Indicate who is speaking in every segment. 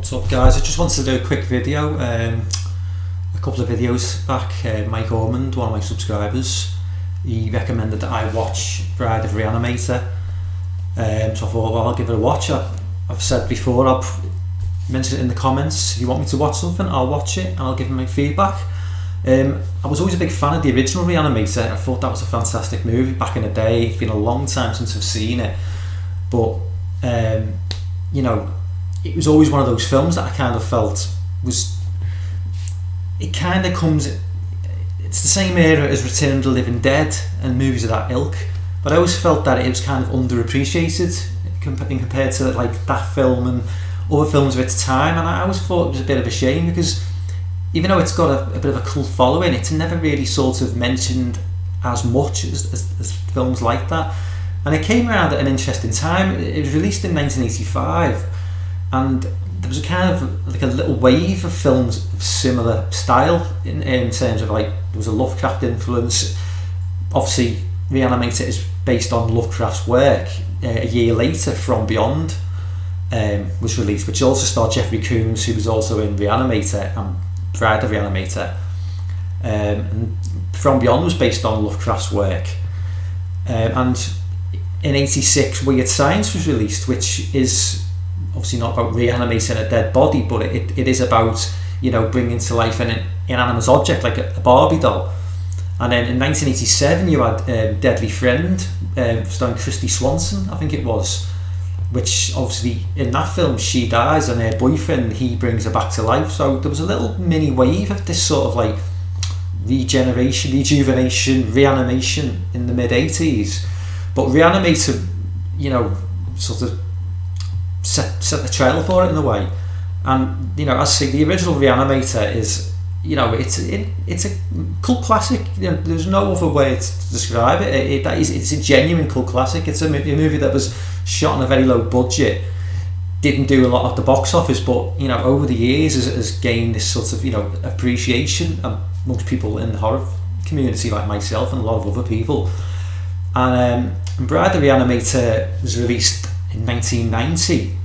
Speaker 1: What's up, guys? I just wanted to do a quick video. A couple of videos back, Mike Ormond, one of my subscribers, he recommended that I watch Bride of Re-Animator. So I thought, well, I'll give it a watch. I've said before, I've mentioned it in the comments, if you want me to watch something, I'll watch it and I'll give him my feedback. I was always a big fan of the original Re-Animator. I thought that was a fantastic movie back in the day. It's been a long time since I've seen it, but you know, it was always one of those films that I kind of felt was, it kind of comes, it's the same era as Return of the Living Dead and movies of that ilk, but I always felt that it was kind of underappreciated compared to like that film and other films of its time. And I always thought it was a bit of a shame, because even though it's got a bit of a cult following, it's never really sort of mentioned as much as films like that. And it came around at an interesting time. It was released in 1985, and there was a kind of like a little wave of films of similar style in terms of, like, there was a Lovecraft influence. Obviously, Re-Animator is based on Lovecraft's work. A year later, From Beyond was released, which also starred Jeffrey Combs, who was also in Re-Animator and Bride of Re-Animator. And From Beyond was based on Lovecraft's work. And in '86, Weird Science was released, which is obviously not about reanimating a dead body, but it is about, you know, bringing to life an inanimate object like a Barbie doll. And then in 1987 you had Deadly Friend, starring Christy Swanson, I think it was, which obviously in that film she dies and her boyfriend, he brings her back to life. So there was a little mini wave of this sort of like rejuvenation, reanimation in the mid-80s. But Re-Animator, you know, sort of set the trail for it in a way. And, you know, as I say, the original Re-Animator is, you know, it's a cult classic. You know, there's no other way to describe it. It's a genuine cult classic. It's a movie that was shot on a very low budget, didn't do a lot at the box office, but, you know, over the years has gained this sort of, you know, appreciation amongst people in the horror community like myself and a lot of other people. And Bride of Re-Animator was released in 1990,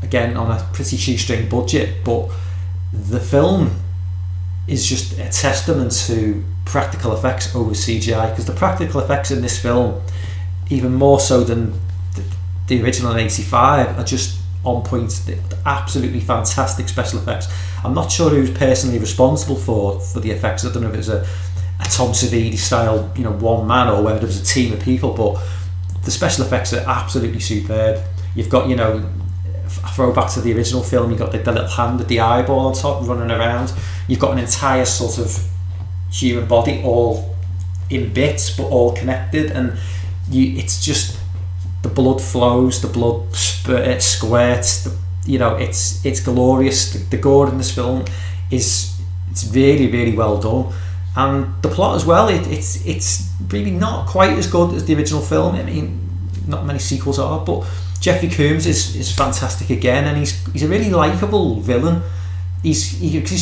Speaker 1: again on a pretty shoestring budget, but the film is just a testament to practical effects over CGI, because the practical effects in this film, even more so than the original in '85, are just on point. They're absolutely fantastic special effects. I'm not sure who's personally responsible for the effects. I don't know if it was a Tom Savini style, you know, one man, or whether it was a team of people, but the special effects are absolutely superb. You've got, you know, a throwback to the original film, you've got the little hand with the eyeball on top running around. You've got an entire sort of human body all in bits but all connected, and it's just, the blood flows, the blood squirts, you know, it's glorious. The gore in this film it's really, really well done. And the plot as well, it's really not quite as good as the original film. I mean, not many sequels are, but Jeffrey Combs is fantastic again, and he's a really likeable villain. He's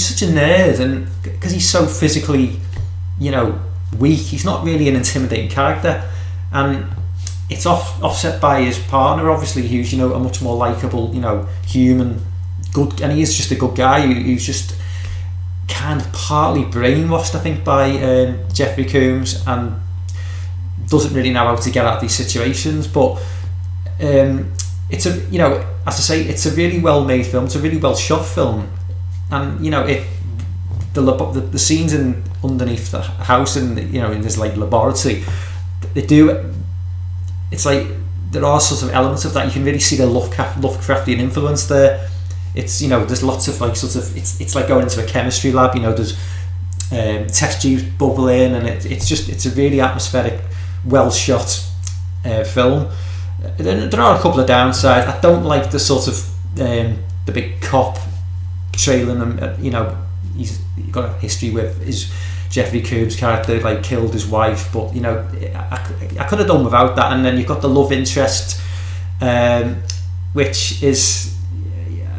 Speaker 1: such a nerd, and because he's so physically, you know, weak, he's not really an intimidating character, and it's offset by his partner, obviously, who's, you know, a much more likeable, you know, human, good, and he is just a good guy who's just kind of partly brainwashed, I think, by Jeffrey Combs, and doesn't really know how to get out of these situations. But it's a, you know, as I say, it's a really well made film. It's a really well shot film, and, you know, the scenes in underneath the house, and, you know, in this like laboratory, it's like there are sort of elements of that. You can really see the Lovecraftian influence there. It's, you know, there's lots of like sort of, it's like going into a chemistry lab, you know, there's test tubes bubbling, and it's a really atmospheric, well shot film. There are a couple of downsides. I don't like the sort of the big cop trailing him, you know, he's got a history with his Jeffrey Combs character, like, killed his wife, but, you know, I could have done without that. And then you've got the love interest, which is,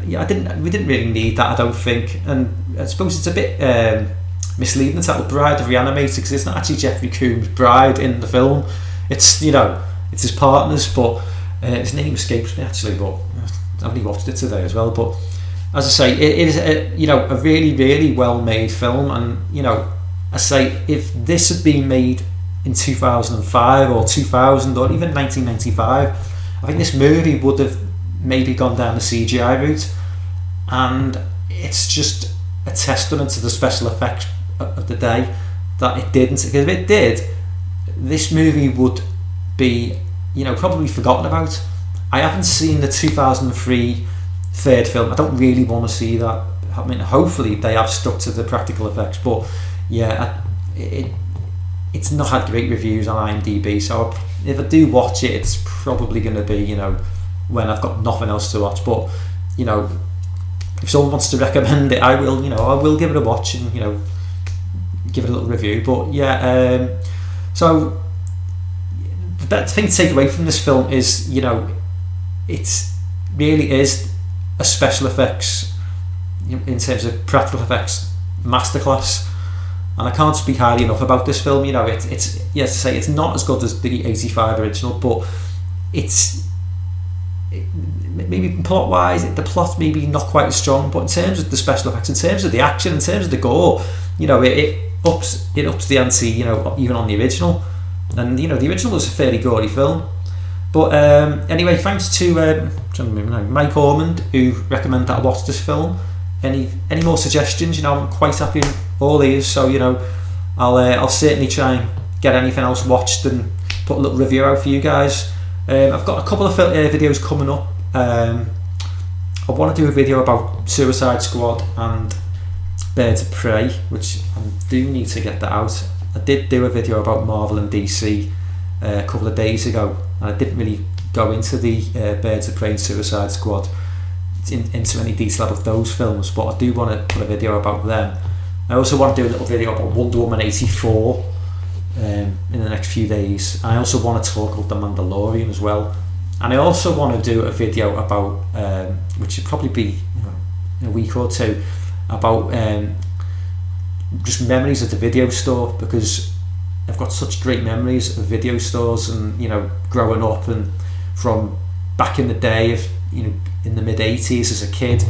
Speaker 1: yeah, we didn't really need that, I don't think. And I suppose it's a bit misleading, the title Bride of Re-Animator, because it's not actually Jeffrey Combs' bride in the film. It's, you know, it's his partner's, but His name escapes me actually, but I've only watched it today as well. But as I say, it is a really, really well made film, and I say if this had been made in 2005 or 2000 or even 1995, I think this movie would have maybe gone down the CGI route, and it's just a testament to the special effects of the day that it didn't. Because if it did, this movie would be probably forgotten about. I haven't seen the 2003 third film. I don't really want to see that. I mean, hopefully they have stuck to the practical effects, but it's not had great reviews on IMDb, so if I do watch it, it's probably going to be when I've got nothing else to watch. But if someone wants to recommend it, I will give it a watch and give it a little review. But so the best thing to take away from this film is it really is a special effects, in terms of practical effects, masterclass. And I can't speak highly enough about this film. It's yes, to say it's not as good as the '85 original, but maybe plot wise, the plot maybe not quite as strong. But in terms of the special effects, in terms of the action, in terms of the gore, it ups the ante. Even on the original, and the original was a fairly gory film. But anyway, thanks to Mike Ormond, who recommended that I watch this film. Any more suggestions? I'm quite happy with all ears. So I'll certainly try and get anything else watched and put a little review out for you guys. I've got a couple of videos coming up. I want to do a video about Suicide Squad and Birds of Prey, which I do need to get that out. I did do a video about Marvel and DC a couple of days ago, and I didn't really go into the Birds of Prey and Suicide Squad into any detail about those films, but I do want to put a video about them. I also want to do a little video about Wonder Woman 84 in the next few days. I also want to talk about The Mandalorian as well, and I also want to do a video about which should probably be in a week or two, about just memories of the video store, because I've got such great memories of video stores, and growing up and from back in the day of in the mid 80s as a kid,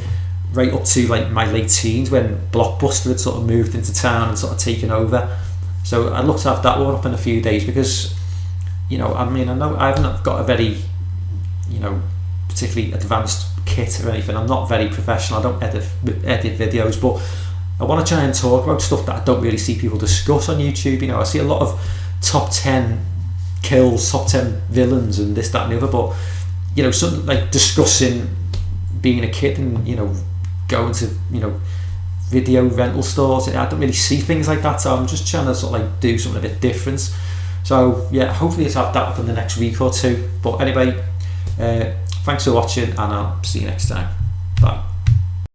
Speaker 1: right up to like my late teens when Blockbuster had sort of moved into town and sort of taken over. So I'd love to have that one up in a few days, because I know I've not got a very particularly advanced kit or anything. I'm not very professional. I don't edit videos, but I want to try and talk about stuff that I don't really see people discuss on YouTube. I see a lot of top 10 kills, top 10 villains, and this, that, and the other. But something like discussing being a kid and going to video rental stores, I don't really see things like that. So I'm just trying to sort of like do something a bit different. So hopefully I'll have that up in the next week or two. But anyway, thanks for watching, and I'll see you next time.